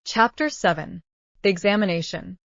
Chapter 7. The Examination.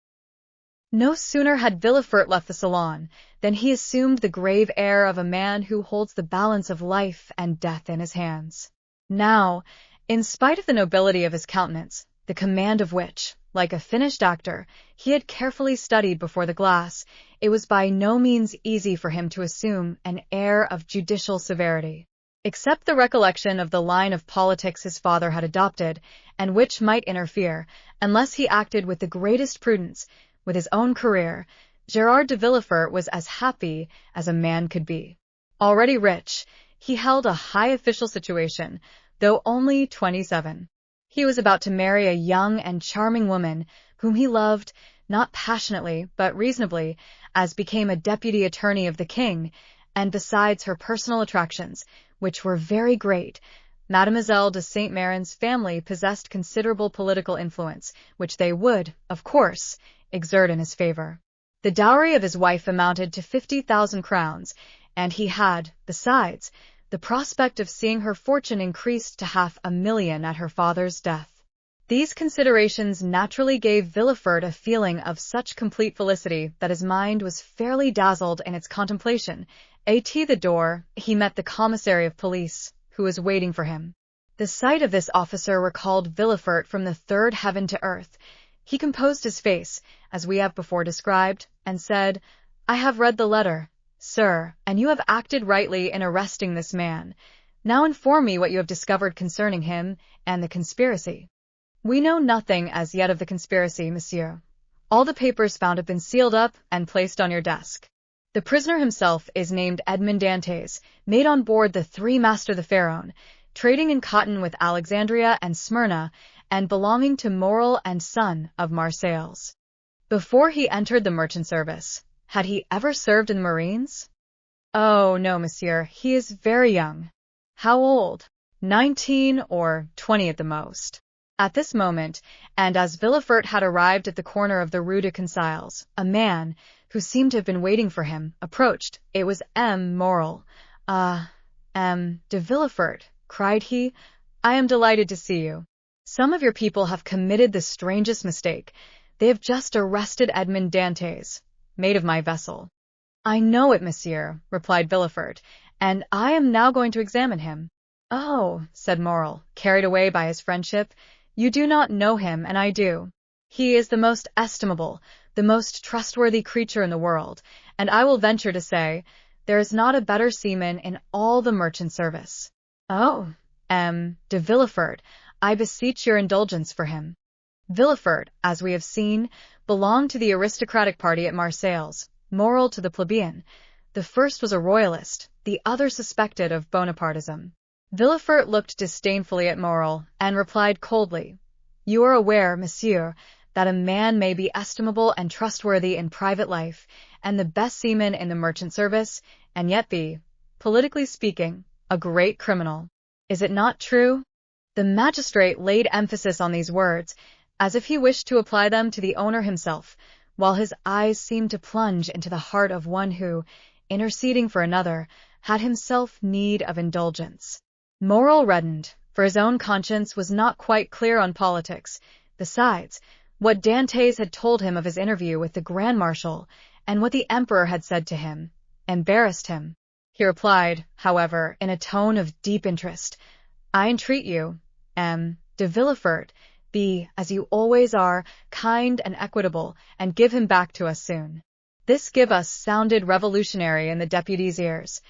No sooner had Villefort left the salon than he assumed the grave air of a man who holds the balance of life and death in his hands. Now, in spite of the nobility of his countenance, the command of which, like a finished actor, he had carefully studied before the glass, it was by no means easy for him to assume an air of judicial severity. Except the recollection of the line of politics his father had adopted, and which might interfere, unless he acted with the greatest prudence, with his own career, Gérard de Villefort was as happy as a man could be. Already rich, he held a high official situation, though only 27. He was about to marry a young and charming woman whom he loved, not passionately, but reasonably, as became a deputy attorney of the king, and besides her personal attractions, which were very great, Mademoiselle de Saint-Méran's family possessed considerable political influence, which they would, of course, exert in his favor. The dowry of his wife amounted to 50,000 crowns, and he had, besides, the prospect of seeing her fortune increased to 500,000 at her father's death. These considerations naturally gave Villefort a feeling of such complete felicity that his mind was fairly dazzled in its contemplation. At the door, he met the commissary of police, who was waiting for him. The sight of this officer recalled Villefort from the third heaven to earth. He composed his face, as we have before described, and said, "I have read the letter, sir, and you have acted rightly in arresting this man. Now inform me what you have discovered concerning him and the conspiracy." "We know nothing as yet of the conspiracy, monsieur. All the papers found have been sealed up and placed on your desk. The prisoner himself is named Edmond Dantes, made on board the Three-Master the Pharaon, trading in cotton with Alexandria and Smyrna, and belonging to Morel and son of Marseilles. Before he entered the merchant service, had he ever served in the marines?" "Oh, no, monsieur, he is very young." "How old?" 19 or 20 at the most." At this moment, and as Villefort had arrived at the corner of the Rue de Conciles, a man, who seemed to have been waiting for him, approached. It was Morel. De Villefort," cried he, "I am delighted to see you. Some of your people have committed the strangest mistake. They have just arrested Edmond Dantes, mate of my vessel." "I know it, monsieur," replied Villefort, "and I am now going to examine him." "Oh," said Morel, carried away by his friendship, "you do not know him, and I do. He is the most estimable, the most trustworthy creature in the world, and I will venture to say, there is not a better seaman in all the merchant service." "Oh, de Villefort, I beseech your indulgence for him." Villefort, as we have seen, belonged to the aristocratic party at Marseilles, Morel to the plebeian. The first was a royalist, the other suspected of Bonapartism. Villefort looked disdainfully at Morel, and replied coldly, "You are aware, monsieur, that a man may be estimable and trustworthy in private life, and the best seaman in the merchant service, and yet be, politically speaking, a great criminal. Is it not true?" The magistrate laid emphasis on these words, as if he wished to apply them to the owner himself, while his eyes seemed to plunge into the heart of one who, interceding for another, had himself need of indulgence. Morel reddened, for his own conscience was not quite clear on politics. Besides, what Dantes had told him of his interview with the Grand Marshal, and what the Emperor had said to him, embarrassed him. He replied, however, in a tone of deep interest, "I entreat you, de Villefort, be, as you always are, kind and equitable, and give him back to us soon." This "give us" sounded revolutionary in the deputy's ears.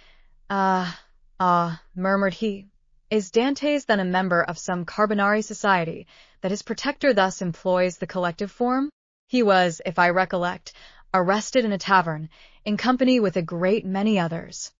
Murmured he. "Is Dantes then a member of some Carbonari society, that his protector thus employs the collective form? He was, if I recollect, arrested in a tavern, in company with a great many others."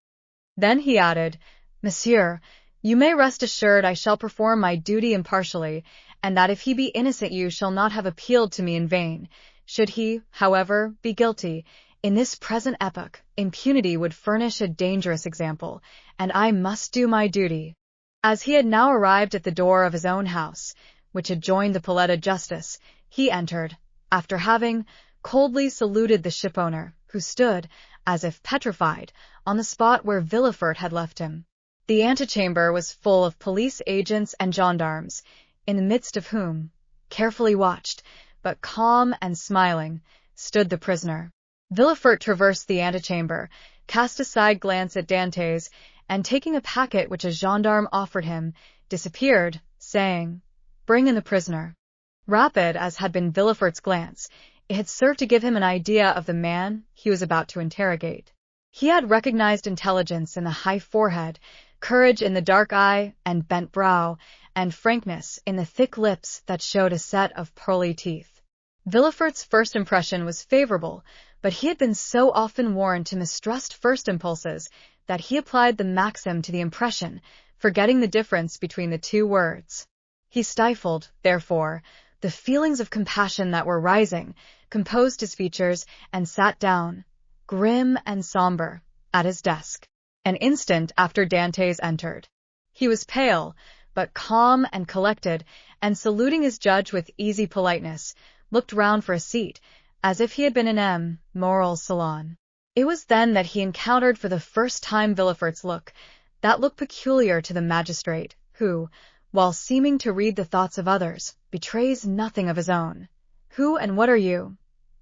Then he added, "Monsieur, you may rest assured I shall perform my duty impartially, and that if he be innocent you shall not have appealed to me in vain. Should he, however, be guilty, in this present epoch, impunity would furnish a dangerous example, and I must do my duty." As he had now arrived at the door of his own house, which adjoined the Palais de Justice, he entered, after having coldly saluted the shipowner, who stood, as if petrified, on the spot where Villefort had left him. The antechamber was full of police agents and gendarmes, in the midst of whom, carefully watched, but calm and smiling, stood the prisoner. Villefort traversed the antechamber, cast a side glance at Dantes, and taking a packet which a gendarme offered him, disappeared, saying, "Bring in the prisoner." Rapid as had been Villefort's glance, it had served to give him an idea of the man he was about to interrogate. He had recognized intelligence in the high forehead, courage in the dark eye and bent brow, and frankness in the thick lips that showed a set of pearly teeth. Villefort's first impression was favorable, but he had been so often warned to mistrust first impulses that he applied the maxim to the impression, forgetting the difference between the two words. He stifled, therefore, the feelings of compassion that were rising, composed his features, and sat down, grim and somber, at his desk. An instant after Dantes entered. He was pale, but calm and collected, and saluting his judge with easy politeness, looked round for a seat, as if he had been in M. Morel's salon. It was then that he encountered for the first time Villefort's look, that look peculiar to the magistrate, who, while seeming to read the thoughts of others, betrays nothing of his own. "Who and what are you?"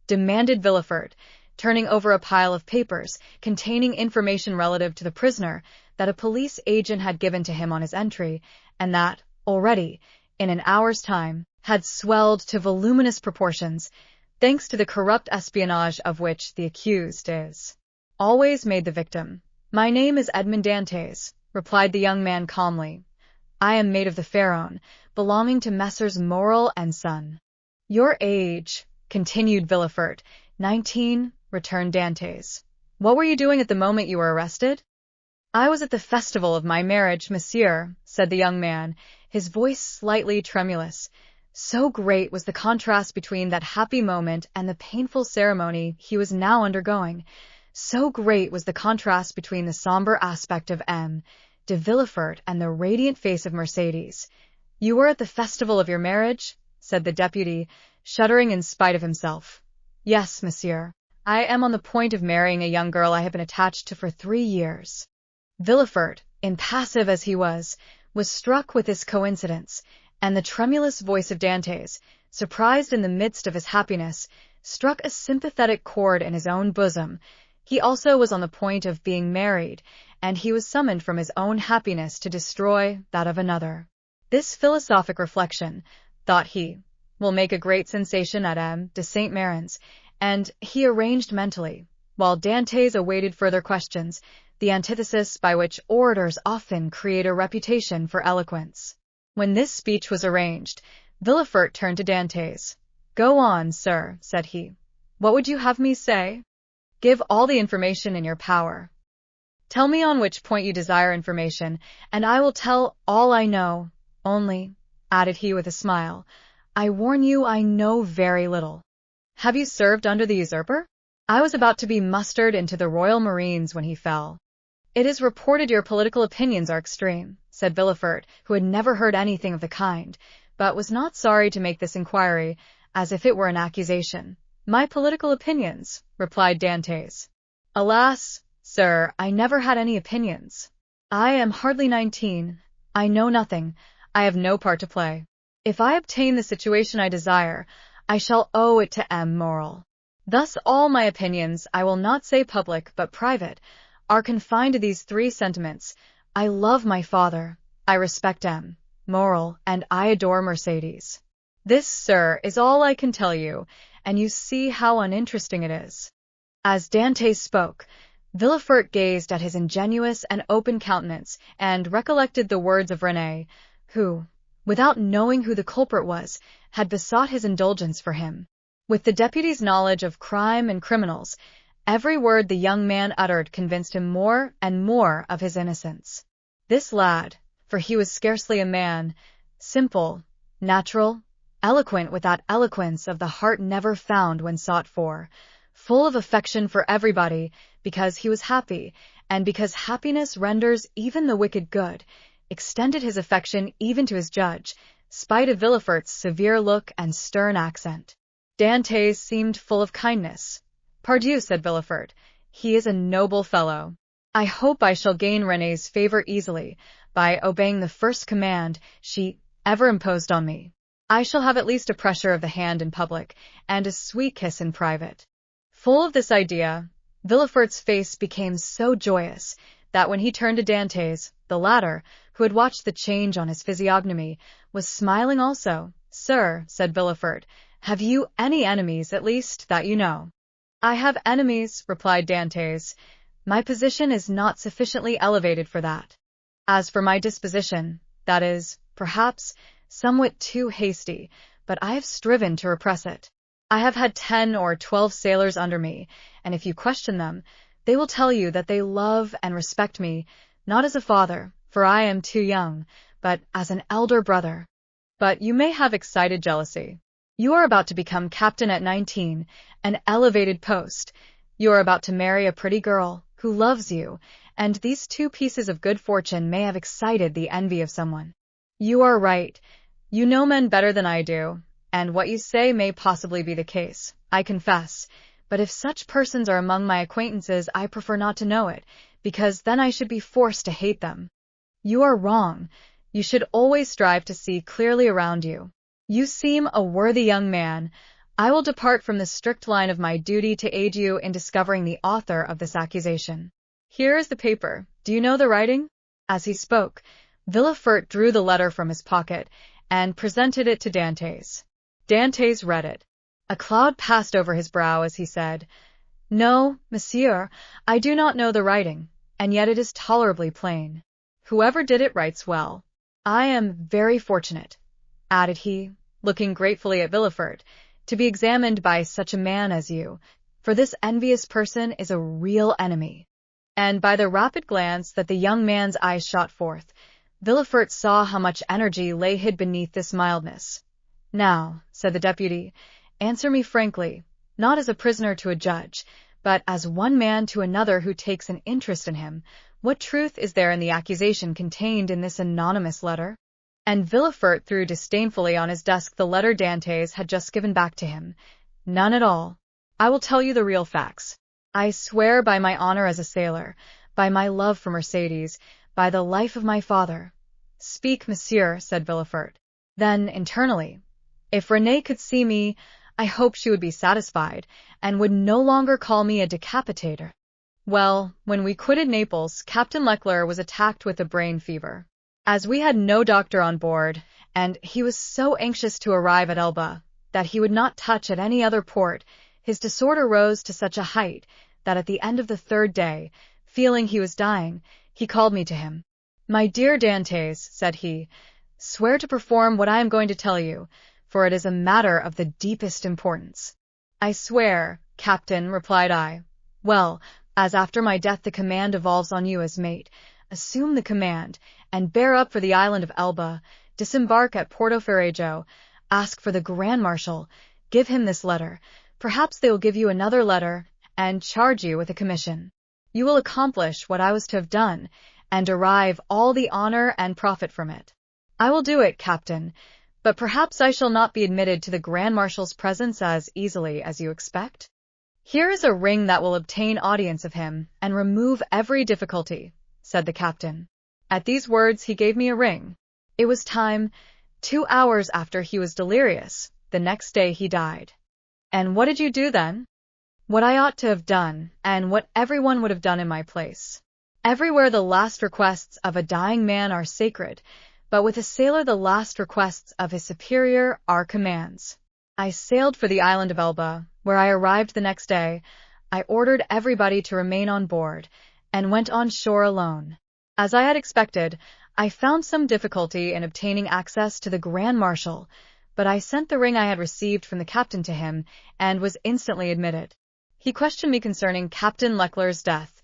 demanded Villefort, turning over a pile of papers containing information relative to the prisoner that a police agent had given to him on his entry, and that, already, in an hour's time, had swelled to voluminous proportions, thanks to the corrupt espionage of which the accused is always made the victim. "My name is Edmond Dantes," replied the young man calmly. "I am maid of the Pharaon, belonging to Messrs. Morel and Son." "Your age," continued Villefort. 19, returned Dantes. "What were you doing at the moment you were arrested?" "I was at the festival of my marriage, monsieur," said the young man, his voice slightly tremulous. So great was the contrast between that happy moment and the painful ceremony he was now undergoing. So great was the contrast between the somber aspect of M. de Villefort and the radiant face of Mercédès. "You were at the festival of your marriage?" said the deputy, shuddering in spite of himself. "Yes, monsieur. I am on the point of marrying a young girl I have been attached to for 3 years." Villefort, impassive as he was struck with this coincidence, and the tremulous voice of Dantes, surprised in the midst of his happiness, struck a sympathetic chord in his own bosom. He also was on the point of being married, and he was summoned from his own happiness to destroy that of another. "This philosophic reflection," thought he, "will make a great sensation at M. de Saint Méran's," and he arranged mentally, while Dantes awaited further questions, the antithesis by which orators often create a reputation for eloquence. When this speech was arranged, Villefort turned to Dantes. "Go on, sir," said he. "What would you have me say?" "Give all the information in your power. Tell me on which point you desire information, and I will tell all I know. Only," added he with a smile, "I warn you I know very little." "Have you served under the usurper?" "I was about to be mustered into the Royal Marines when he fell." "It is reported your political opinions are extreme," said Villefort, who had never heard anything of the kind, but was not sorry to make this inquiry, as if it were an accusation. "My political opinions," replied Dantes. "Alas, sir, I never had any opinions. I am hardly 19. I know nothing. I have no part to play. If I obtain the situation I desire, I shall owe it to M. Morel. Thus all my opinions, I will not say public but private, are confined to these 3 sentiments. I love my father, I respect M. Morel, and I adore Mercédès. This, sir, is all I can tell you, and you see how uninteresting it is." As Dantes spoke, Villefort gazed at his ingenuous and open countenance, and recollected the words of René, who, without knowing who the culprit was, had besought his indulgence for him. With the deputy's knowledge of crime and criminals, every word the young man uttered convinced him more and more of his innocence. This lad, for he was scarcely a man, simple, natural, eloquent with that eloquence of the heart never found when sought for, full of affection for everybody, because he was happy, and because happiness renders even the wicked good, extended his affection even to his judge, spite of Villefort's severe look and stern accent. Dantes seemed full of kindness. "Pardieu," said Villefort, "he is a noble fellow. I hope I shall gain René's favor easily, by obeying the first command she ever imposed on me." I shall have at least a pressure of the hand in public, and a sweet kiss in private. Full of this idea, Villefort's face became so joyous that when he turned to Dantès, the latter, who had watched the change on his physiognomy, was smiling also. "Sir," said Villefort, "have you any enemies, at least, that you know?" "I have enemies," replied Dantès. "My position is not sufficiently elevated for that. As for my disposition, that is, perhaps, somewhat too hasty, but I have striven to repress it. I have had 10 or 12 sailors under me, and if you question them, they will tell you that they love and respect me, not as a father, for I am too young, but as an elder brother. But you may have excited jealousy. You are about to become captain at 19, an elevated post. You are about to marry a pretty girl who loves you, and these 2 pieces of good fortune may have excited the envy of someone. You are right. You know men better than I do, and what you say may possibly be the case, I confess. But if such persons are among my acquaintances, I prefer not to know it, because then I should be forced to hate them. You are wrong. You should always strive to see clearly around you. You seem a worthy young man. I will depart from the strict line of my duty to aid you in discovering the author of this accusation. Here is the paper. Do you know the writing?" As he spoke, Villefort drew the letter from his pocket and presented it to Dantès. Dantès read it. A cloud passed over his brow as he said, "No, monsieur, I do not know the writing, and yet it is tolerably plain. Whoever did it writes well. I am very fortunate," added he, looking gratefully at Villefort, "to be examined by such a man as you, for this envious person is a real enemy." And by the rapid glance that the young man's eyes shot forth, Villefort saw how much energy lay hid beneath this mildness. "Now," said the deputy, "answer me frankly, not as a prisoner to a judge, but as one man to another who takes an interest in him. What truth is there in the accusation contained in this anonymous letter?" And Villefort threw disdainfully on his desk the letter Dantès had just given back to him. "None at all. I will tell you the real facts. I swear by my honor as a sailor, by my love for Mercédès, by the life of my father." "Speak, monsieur," said Villefort. Then, internally, "If Renée could see me, I hope she would be satisfied, and would no longer call me a decapitator." Well, when we quitted Naples, Captain Leclerc was attacked with a brain fever. As we had no doctor on board, and he was so anxious to arrive at Elba that he would not touch at any other port, his disorder rose to such a height that at the end of the 3rd day, feeling he was dying, he called me to him. "My dear Dantès," said he, "swear to perform what I am going to tell you, for it is a matter of the deepest importance." "I swear, Captain," replied I. "Well, as after my death the command devolves on you as mate, assume the command, and bear up for the island of Elba, disembark at Porto Ferrajo, ask for the Grand Marshal, give him this letter, perhaps they will give you another letter, and charge you with a commission. You will accomplish what I was to have done, and derive all the honor and profit from it. I will do it, Captain, but perhaps I shall not be admitted to the Grand Marshal's presence as easily as you expect. Here is a ring that will obtain audience of him, and remove every difficulty," said the captain. At these words he gave me a ring. It was time. 2 hours after he was delirious. The next day he died. "And what did you do then?" "What I ought to have done, and what everyone would have done in my place. Everywhere the last requests of a dying man are sacred, but with a sailor the last requests of his superior are commands. I sailed for the island of Elba, where I arrived the next day. I ordered everybody to remain on board, and went on shore alone. As I had expected, I found some difficulty in obtaining access to the Grand Marshal, but I sent the ring I had received from the captain to him, and was instantly admitted. He questioned me concerning Captain Leclerc's death,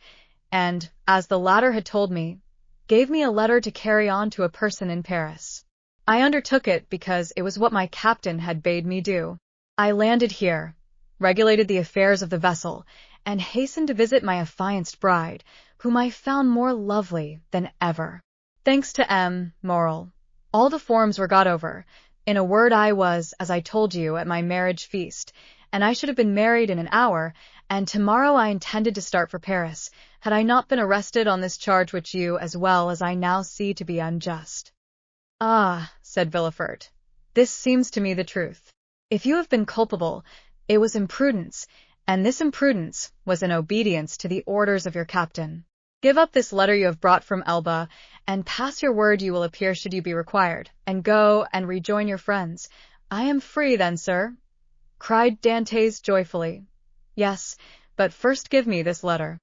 and, as the latter had told me, gave me a letter to carry on to a person in Paris. I undertook it because it was what my captain had bade me do. I landed here, regulated the affairs of the vessel, and hastened to visit my affianced bride, whom I found more lovely than ever. Thanks to M. Morel, all the forms were got over. In a word, I was, as I told you, at my marriage feast, and I should have been married in an hour, and tomorrow I intended to start for Paris, had I not been arrested on this charge which you, as well as I now see to be unjust." "Ah," said Villefort, This seems to me the truth. If you have been culpable, it was imprudence, and this imprudence was in obedience to the orders of your captain. Give up this letter you have brought from Elba, and pass your word you will appear should you be required, and go and rejoin your friends. I am free then, sir, cried Dantes joyfully. Yes, but first give me this letter.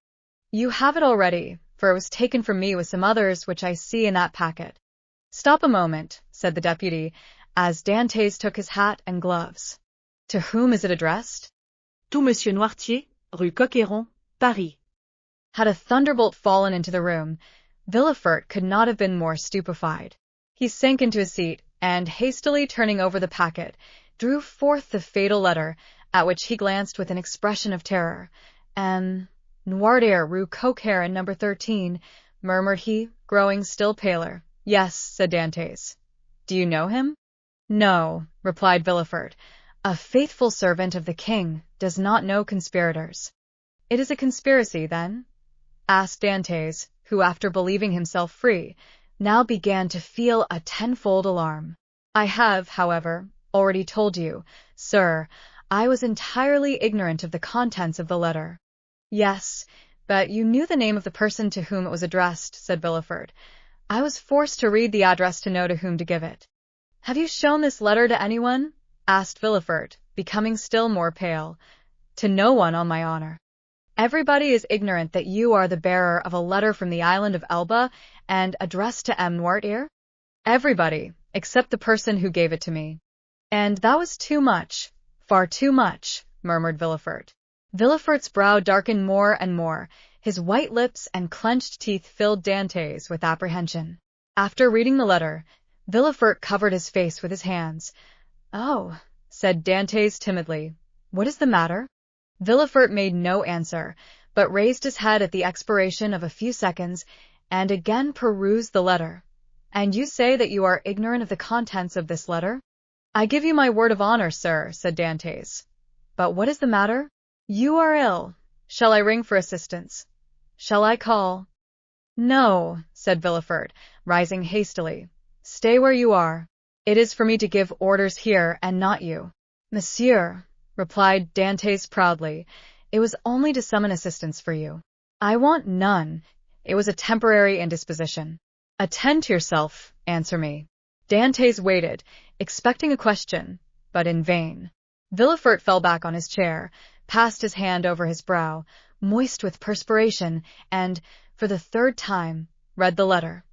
You have it already, for it was taken from me with some others which I see in that packet. Stop a moment, said the deputy, as Dantes took his hat and gloves. To whom is it addressed? To Monsieur Noirtier, Rue Coq-Héron, Paris. Had a thunderbolt fallen into the room, Villefort could not have been more stupefied. He sank into his seat, and hastily turning over the packet, drew forth the fatal letter, at which he glanced with an expression of terror. Noirtier, Rue Coq-Héron, number 13, murmured he, growing still paler. Yes, said Dantes. Do you know him? No, replied Villefort. A faithful servant of the king does not know conspirators. It is a conspiracy, then? Asked Dantes, who, after believing himself free, now began to feel a tenfold alarm. I have, however, already told you, sir, I was entirely ignorant of the contents of the letter. Yes, but you knew the name of the person to whom it was addressed, said Villefort. I was forced to read the address to know to whom to give it. Have you shown this letter to anyone? Asked Villefort, becoming still more pale. To no one, on my honor. Everybody is ignorant that you are the bearer of a letter from the island of Elba and addressed to M. Noirtier? Everybody, except the person who gave it to me. And that was too much, far too much, murmured Villefort. Villefort's brow darkened more and more. His white lips and clenched teeth filled Dantes with apprehension. After reading the letter, Villefort covered his face with his hands. Oh, said Dantes timidly. What is the matter? Villefort made no answer, but raised his head at the expiration of a few seconds, and again perused the letter. And you say that you are ignorant of the contents of this letter? I give you my word of honor, sir, said Dantes. But what is the matter? You are ill. Shall I ring for assistance? Shall I call? No, said Villefort, rising hastily. Stay where you are. It is for me to give orders here, and not you. Monsieur, replied Dantes proudly, it was only to summon assistance for you. I want none. It was a temporary indisposition. Attend to yourself, answer me. Dantes waited, expecting a question, but in vain. Villefort fell back on his chair, passed his hand over his brow, moist with perspiration, and, for the third time, read the letter.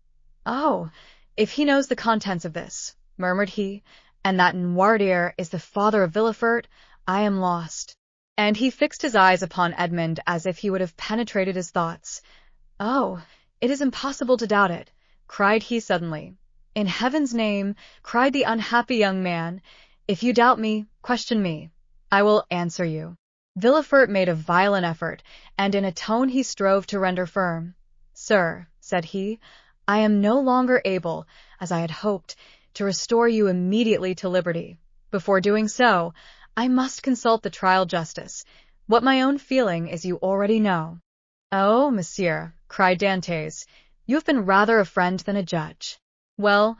Oh, if he knows the contents of this, murmured he, and that Noirtier is the father of Villefort, I am lost. And he fixed his eyes upon Edmond as if he would have penetrated his thoughts. Oh, it is impossible to doubt it, cried he suddenly. In heaven's name, cried the unhappy young man, if you doubt me, question me. I will answer you. Villefort made a violent effort, and in a tone he strove to render firm. Sir, said he, I am no longer able, as I had hoped, to restore you immediately to liberty. Before doing so, I must consult the trial justice. What my own feeling is you already know. Oh, monsieur, cried Dantes, you have been rather a friend than a judge. Well,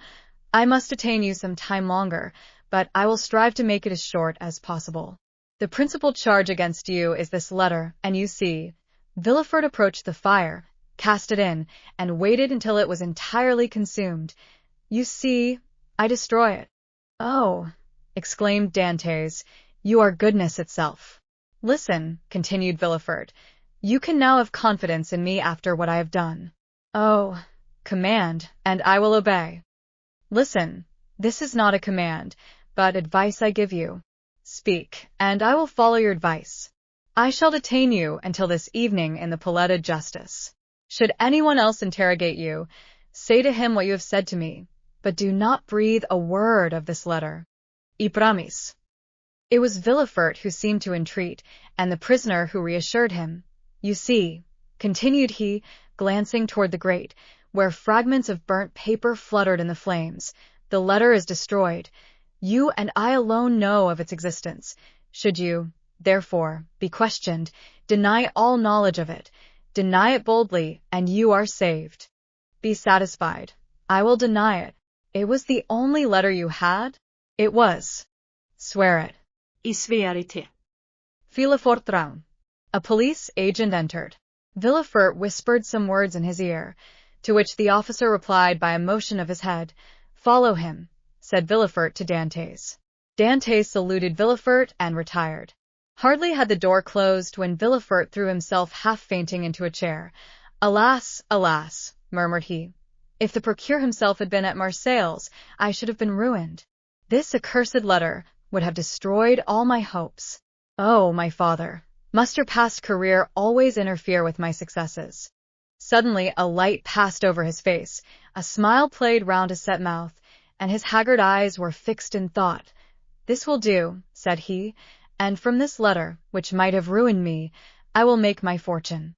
I must detain you some time longer, but I will strive to make it as short as possible. The principal charge against you is this letter, and you see, Villefort approached the fire, cast it in, and waited until it was entirely consumed. You see, I destroy it. Oh, exclaimed Dantes, you are goodness itself. Listen, continued Villefort, you can now have confidence in me after what I have done. Oh, command, and I will obey. Listen, this is not a command, but advice I give you. Speak, and I will follow your advice. I shall detain you until this evening in the Palais de Justice. Should anyone else interrogate you, say to him what you have said to me, but do not breathe a word of this letter. I promise. It was Villefort who seemed to entreat, and the prisoner who reassured him. You see, continued he, glancing toward the grate, where fragments of burnt paper fluttered in the flames, the letter is destroyed. You and I alone know of its existence. Should you, therefore, be questioned, deny all knowledge of it. Deny it boldly, and you are saved. Be satisfied. I will deny it. It was the only letter you had? It was. Swear it. I sverige till. Villefort drown. A police agent entered. Villefort whispered some words in his ear, to which the officer replied by a motion of his head. Follow him, said Villefort to Dantes. Dantes saluted Villefort and retired. Hardly had the door closed when Villefort threw himself half-fainting into a chair. Alas, alas, murmured he. If the procureur himself had been at Marseilles, I should have been ruined. This accursed letter would have destroyed all my hopes. Oh, my father, must your past career always interfere with my successes? Suddenly a light passed over his face, a smile played round his set mouth, and his haggard eyes were fixed in thought. This will do, said he, and from this letter, which might have ruined me, I will make my fortune.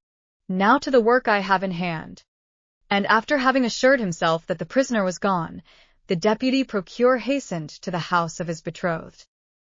Now to the work I have in hand. And after having assured himself that the prisoner was gone, the deputy procureur hastened to the house of his betrothed.